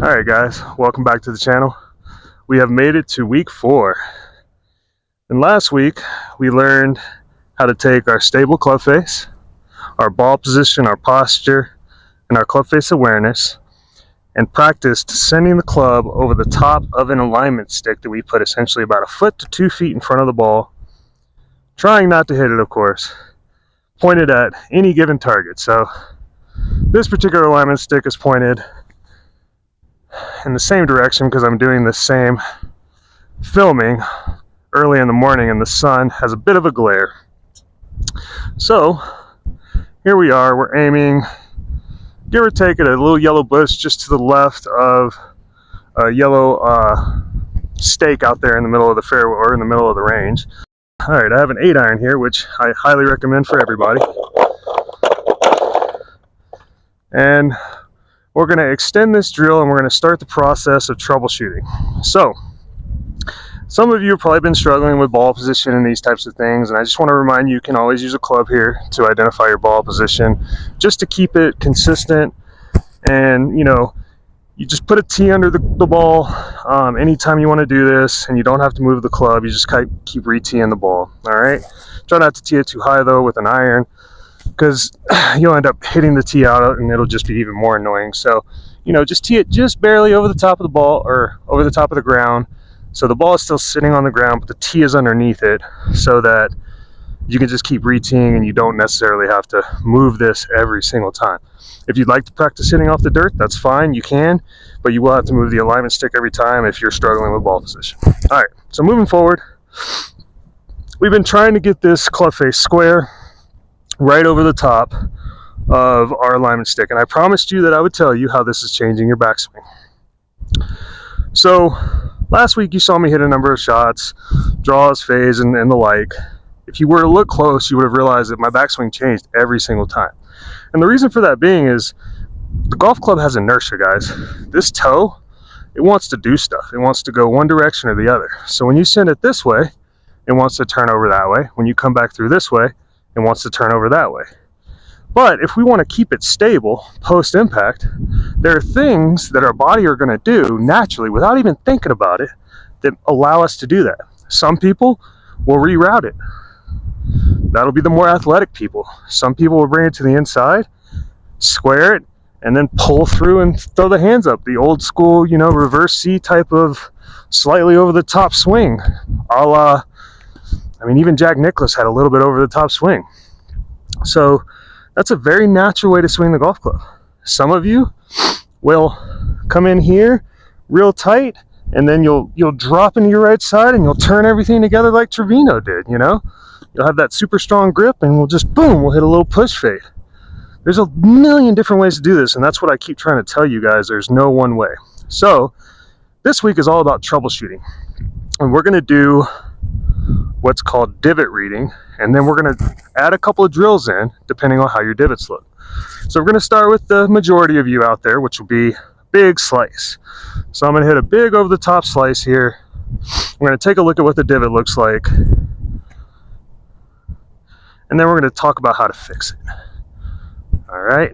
Alright guys, welcome back to the channel. We have made it to week 4. And last week we learned how to take our stable club face, our ball position, our posture, and our club face awareness, and practiced sending the club over the top of an alignment stick that we put essentially about 1 foot to 2 feet in front of the ball, trying not to hit it, of course, pointed at any given target. So this particular alignment stick is pointed in the same direction because I'm doing the same filming early in the morning and the sun has a bit of a glare. So here we are, we're aiming, give or take, at a little yellow bush just to the left of a yellow stake out there in the middle of the fairway or in the middle of the range. Alright, I have an 8-iron here, which I highly recommend for everybody. And we're going to extend this drill and we're going to start the process of troubleshooting. So, some of you have probably been struggling with ball position and these types of things, and I just want to remind you, you can always use a club here to identify your ball position, just to keep it consistent. And, you know, you just put a tee under the ball anytime you want to do this, and you don't have to move the club, you just keep re-teeing the ball, alright? Try not to tee it too high though with an iron, because you'll end up hitting the tee out and it'll just be even more annoying. So, you know, just tee it just barely over the top of the ball or over the top of the ground, so the ball is still sitting on the ground but the tee is underneath it, so that you can just keep re-teeing and you don't necessarily have to move this every single time. If you'd like to practice hitting off the dirt, that's fine, you can, but you will have to move the alignment stick every time if you're struggling with ball position. Alright, so moving forward, we've been trying to get this club face square right over the top of our alignment stick, and I promised you that I would tell you how this is changing your backswing. So last week you saw me hit a number of shots, draws, phase, and the like. If you were to look close, you would have realized that my backswing changed every single time. And the reason for that being is the golf club has inertia, guys. This toe, it wants to do stuff. It wants to go one direction or the other. So when you send it this way, it wants to turn over that way. When you come back through this way, it wants to turn over that way. But if we want to keep it stable post-impact, there are things that our body are going to do naturally without even thinking about it that allow us to do that. Some people will reroute it. That'll be the more athletic people. Some people will bring it to the inside, square it, and then pull through and throw the hands up. The old school, you know, reverse C type of slightly over the top swing, a la, I mean, even Jack Nicklaus had a little bit over the top swing. So that's a very natural way to swing the golf club. Some of you will come in here real tight, and then you'll drop into your right side and you'll turn everything together like Trevino did, you know? You'll have that super strong grip and we'll just, boom, we'll hit a little push fade. There's a million different ways to do this, and that's what I keep trying to tell you guys. There's no one way. So this week is all about troubleshooting, and we're going to do what's called divot reading, and then we're going to add a couple of drills in depending on how your divots look. So we're going to start with the majority of you out there, which will be big slice. So I'm going to hit a big over the top slice here. We're going to take a look at what the divot looks like, and then we're going to talk about how to fix it. All right.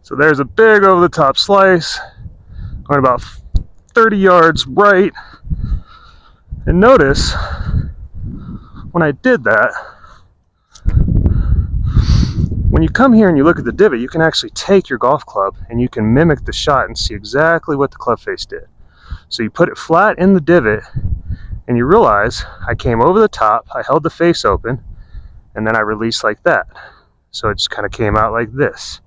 So there's a big over the top slice, going about 30 yards right. And notice when I did that, when you come here and you look at the divot, you can actually take your golf club and you can mimic the shot and see exactly what the club face did. So you put it flat in the divot and you realize I came over the top, I held the face open, and then I released like that. So it just kind of came out like this.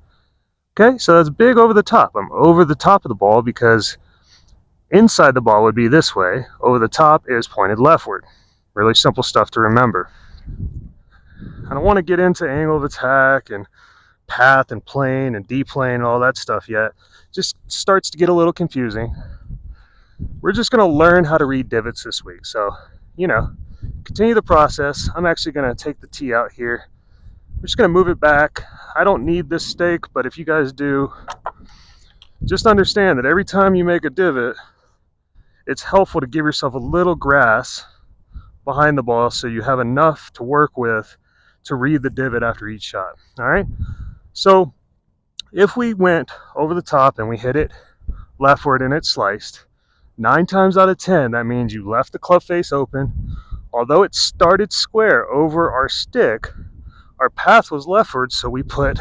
Okay, so that's big over the top. I'm over the top of the ball because inside the ball would be this way. Over the top is pointed leftward. Really simple stuff to remember. I don't want to get into angle of attack and path and plane and D-plane and all that stuff yet. Just starts to get a little confusing. We're just going to learn how to read divots this week. So, you know, continue the process. I'm actually going to take the tee out here. We're just going to move it back. I don't need this stake, but if you guys do, just understand that every time you make a divot, it's helpful to give yourself a little grass behind the ball so you have enough to work with to read the divot after each shot. All right? So if we went over the top and we hit it leftward and it sliced, 9 times out of 10, that means you left the club face open. Although it started square over our stick, our path was leftward, so we put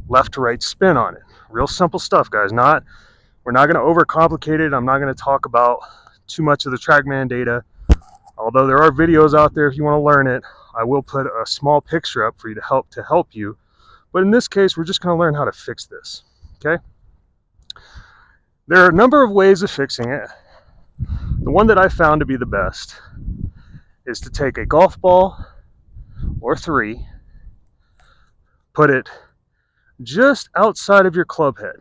left to right spin on it. Real simple stuff, guys. We're not going to overcomplicate it. I'm not going to talk about too much of the TrackMan data. Although there are videos out there if you want to learn it, I will put a small picture up for you to help you. But in this case, we're just going to learn how to fix this. Okay? There are a number of ways of fixing it. The one that I found to be the best is to take a golf ball or 3, put it just outside of your club head,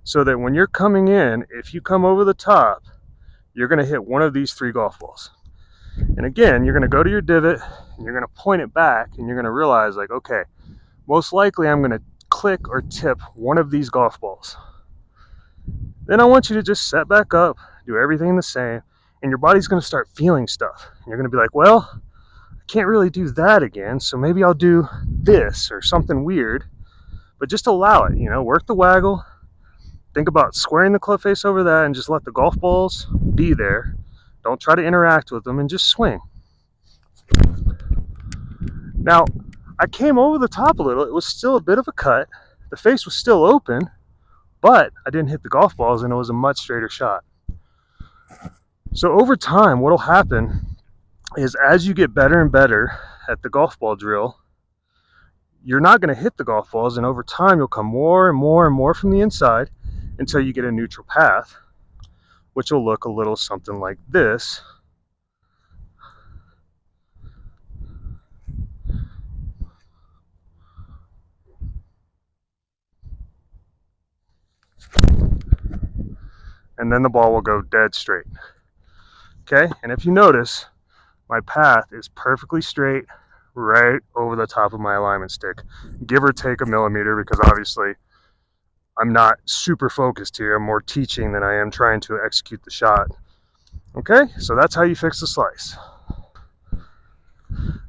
so that when you're coming in, if you come over the top, you're going to hit one of these 3 golf balls. And again, you're going to go to your divot and you're going to point it back, and you're going to realize, like, okay, most likely I'm going to click or tip one of these golf balls. Then I want you to just set back up, do everything the same, and your body's going to start feeling stuff. And you're going to be like, well, I can't really do that again, so maybe I'll do this or something weird. But just allow it, work the waggle. Think about squaring the club face over that and just let the golf balls be there. Don't try to interact with them and just swing. Now, I came over the top a little. It was still a bit of a cut. The face was still open, but I didn't hit the golf balls and it was a much straighter shot. So over time, what'll happen is as you get better and better at the golf ball drill, you're not going to hit the golf balls, and over time you'll come more and more and more from the inside until you get a neutral path, which will look a little something like this. And then the ball will go dead straight. Okay, and if you notice, my path is perfectly straight right over the top of my alignment stick, give or take a millimeter, because obviously I'm not super focused here. I'm more teaching than I am trying to execute the shot. Okay, so that's how you fix the slice.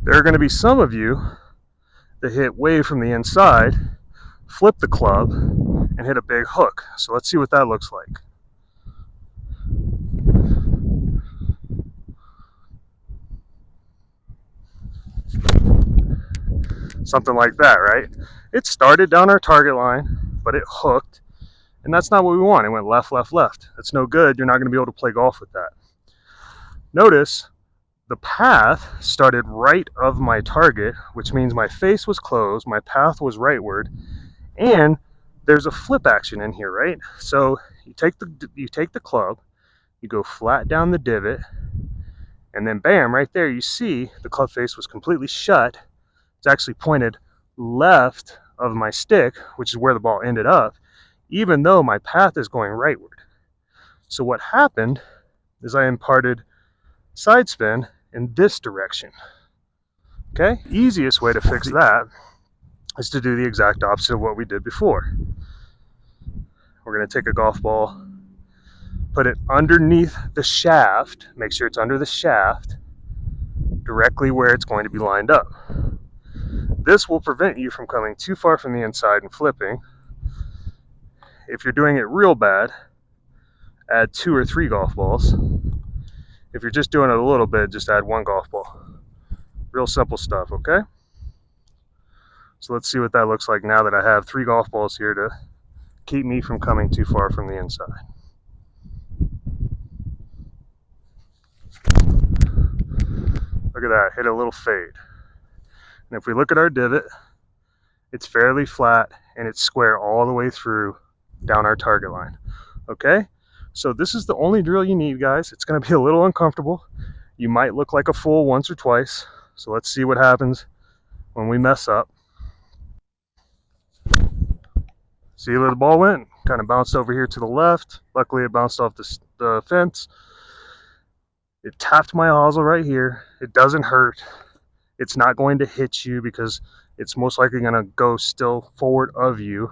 There are going to be some of you that hit way from the inside, flip the club, and hit a big hook. So let's see what that looks like. Something like that, right? It started down our target line, but it hooked, and that's not what we want. It went left, left, left. That's no good. You're not going to be able to play golf with that. Notice the path started right of my target, which means my face was closed, my path was rightward, and there's a flip action in here, right? So you take the club, you go flat down the divot, and then bam, right there you see the club face was completely shut. It's actually pointed left of my stick, which is where the ball ended up, even though my path is going rightward. So what happened is I imparted side spin in this direction. Okay, easiest way to fix that is to do the exact opposite of what we did before. We're going to take a golf ball, put it underneath the shaft, make sure it's under the shaft, directly where it's going to be lined up. This will prevent you from coming too far from the inside and flipping. If you're doing it real bad, add 2 or 3 golf balls. If you're just doing it a little bit, just add 1 golf ball. Real simple stuff, okay? So let's see what that looks like now that I have 3 golf balls here to keep me from coming too far from the inside. Look at that, hit a little fade. And if we look at our divot, it's fairly flat and it's square all the way through down our target line. Okay, so this is the only drill you need, guys. It's going to be a little uncomfortable. You might look like a fool once or twice. So let's see what happens when we mess up. See where the ball went? Kind of bounced over here to the left. Luckily it bounced off the fence. It tapped my hosel right here. It doesn't hurt. It's not going to hit you because it's most likely going to go still forward of you.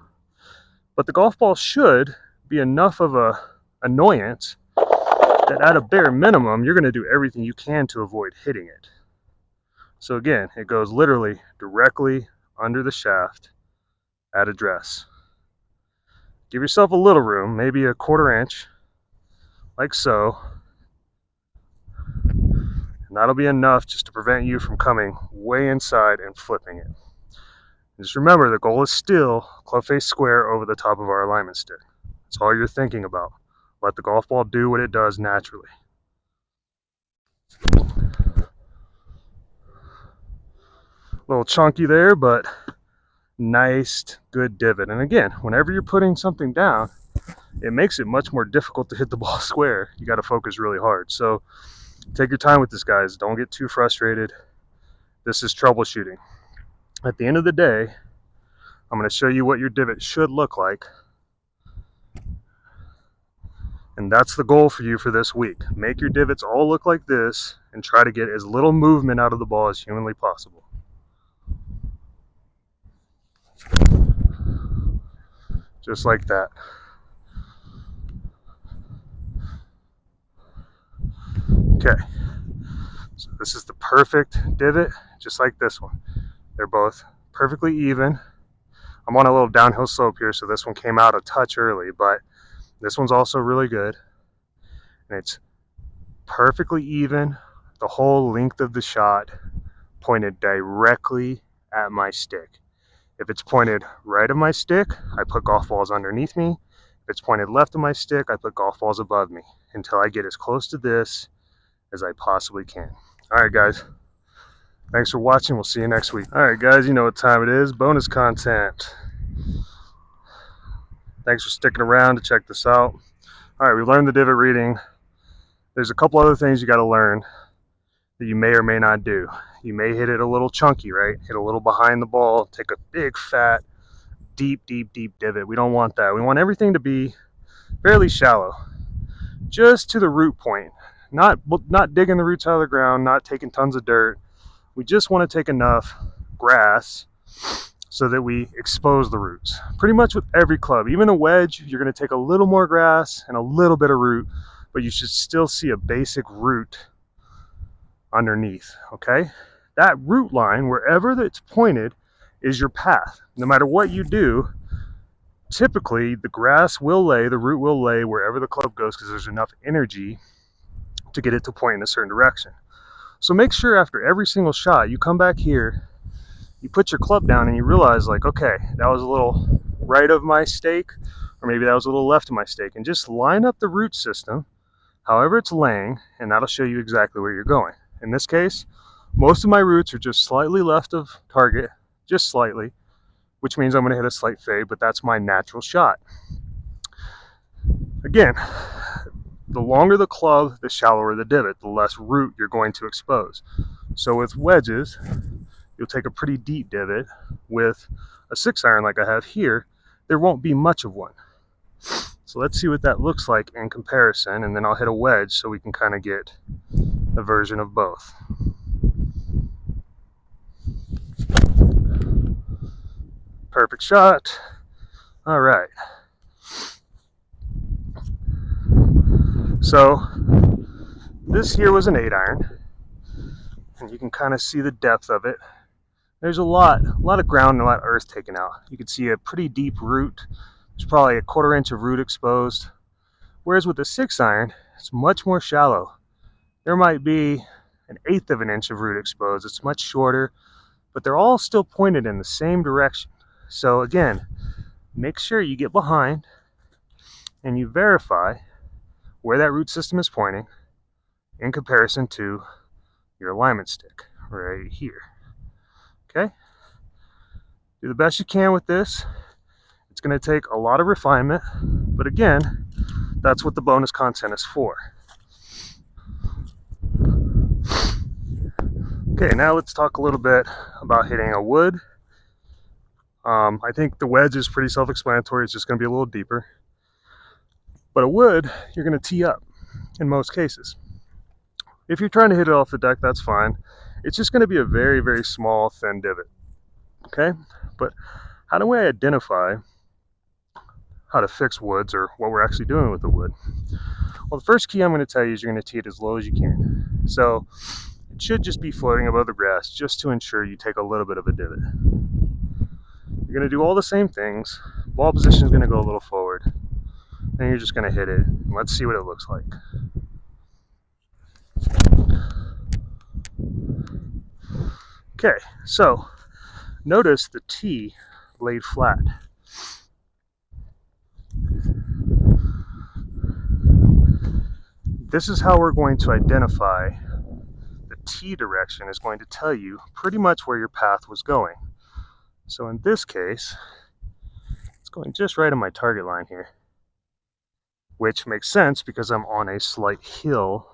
But the golf ball should be enough of a annoyance that at a bare minimum, you're going to do everything you can to avoid hitting it. So again, it goes literally directly under the shaft. at address. Give yourself a little room, maybe a 1/4 inch, like so. And that'll be enough just to prevent you from coming way inside and flipping it. And just remember, the goal is still clubface square over the top of our alignment stick. That's all you're thinking about. Let the golf ball do what it does naturally. A little chunky there, but nice, good divot. And again, whenever you're putting something down, it makes it much more difficult to hit the ball square. You got to focus really hard. So take your time with this, guys. Don't get too frustrated. This is troubleshooting. At the end of the day, I'm going to show you what your divot should look like. And that's the goal for you for this week. Make your divots all look like this and try to get as little movement out of the ball as humanly possible. Just like that. Okay, so this is the perfect divot, just like this one. They're both perfectly even. I'm on a little downhill slope here, so this one came out a touch early, but this one's also really good. And it's perfectly even, the whole length of the shot pointed directly at my stick. If it's pointed right of my stick, I put golf balls underneath me. If it's pointed left of my stick, I put golf balls above me until I get as close to this as I possibly can. All right, guys. Thanks for watching. We'll see you next week. All right, guys, you know what time it is. Bonus content. Thanks for sticking around to check this out. All right, we learned the divot reading. There's a couple other things you got to learn that you may or may not do. You may hit it a little chunky, right? Hit a little behind the ball, take a big, fat, deep divot. We don't want that. We want everything to be fairly shallow, just to the root point. Not digging the roots out of the ground, not taking tons of dirt. We just want to take enough grass so that we expose the roots. Pretty much with every club. Even a wedge, you're going to take a little more grass and a little bit of root, but you should still see a basic root underneath, okay? That root line, wherever it's pointed, is your path. No matter what you do, typically the grass will lay, the root will lay wherever the club goes because there's enough energy to get it to point in a certain direction. So make sure after every single shot, you come back here, you put your club down and you realize like, okay, that was a little right of my stake, or maybe that was a little left of my stake, and just line up the root system however it's laying, and that'll show you exactly where you're going. In this case, most of my roots are just slightly left of target, just slightly, which means I'm going to hit a slight fade, but that's my natural shot. Again, the longer the club, the shallower the divot, the less root you're going to expose. So with wedges, you'll take a pretty deep divot. With a 6-iron like I have here, there won't be much of one. So let's see what that looks like in comparison, and then I'll hit a wedge so we can kind of get a version of both. Perfect shot. All right. So this here was an 8-iron, and you can kind of see the depth of it. There's a lot of ground and a lot of earth taken out. You can see a pretty deep root. There's probably a 1/4 inch of root exposed. Whereas with the 6-iron, it's much more shallow. There might be an 1/8 of an inch of root exposed. It's much shorter, but they're all still pointed in the same direction. So again, make sure you get behind and you verify where that root system is pointing in comparison to your alignment stick right here. Okay? Do the best you can with this. It's going to take a lot of refinement, but again, that's what the bonus content is for. Okay, now let's talk a little bit about hitting a wood. I think the wedge is pretty self-explanatory. It's just going to be a little deeper. But a wood, you're going to tee up in most cases. If you're trying to hit it off the deck, that's fine. It's just going to be a very, very small, thin divot. Okay? But how do we identify how to fix woods, or what we're actually doing with the wood? Well, the first key I'm going to tell you is you're going to tee it as low as you can. So it should just be floating above the grass just to ensure you take a little bit of a divot. You're You're going to do all the same things. Ball position is going to go a little forward. And you're just going to hit it. And let's see what it looks like. Okay, so notice the tee laid flat. This is how we're going to identify the tee direction is going to tell you pretty much where your path was going. So in this case, it's going just right on my target line here, which makes sense because I'm on a slight hill,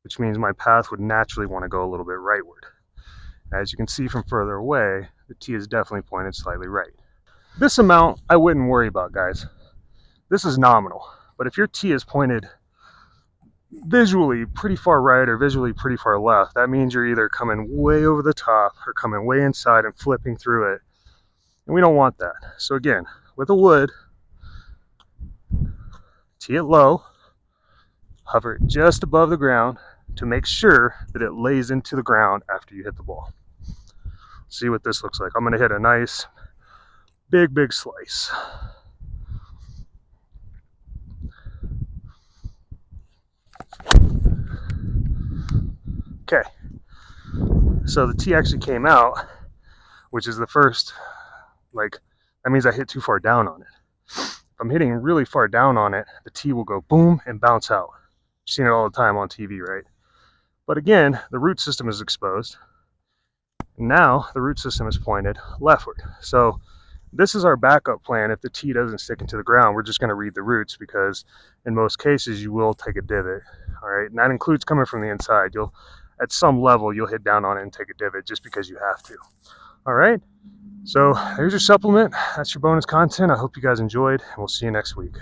which means my path would naturally want to go a little bit rightward. As you can see from further away, the tee is definitely pointed slightly right. This amount I wouldn't worry about, guys. This is nominal, but if your tee is pointed visually pretty far right or visually pretty far left, that means you're either coming way over the top or coming way inside and flipping through it. And we don't want that. So again, with a wood, tee it low, hover it just above the ground to make sure that it lays into the ground after you hit the ball. See what this looks like. I'm going to hit a nice big slice. Okay, so the tee actually came out, which is the first, like, that means I hit too far down on it. If I'm hitting really far down on it, the tee will go boom and bounce out. You've seen it all the time on TV, right? But again, the root system is exposed. Now the root system is pointed leftward. So this is our backup plan. If the tee doesn't stick into the ground, we're just going to read the roots, because in most cases you will take a divot. All right, and that includes coming from the inside. You'll, at some level, you'll hit down on it and take a divot just because you have to. All right, so there's your supplement. That's your bonus content. I hope you guys enjoyed, and we'll see you next week.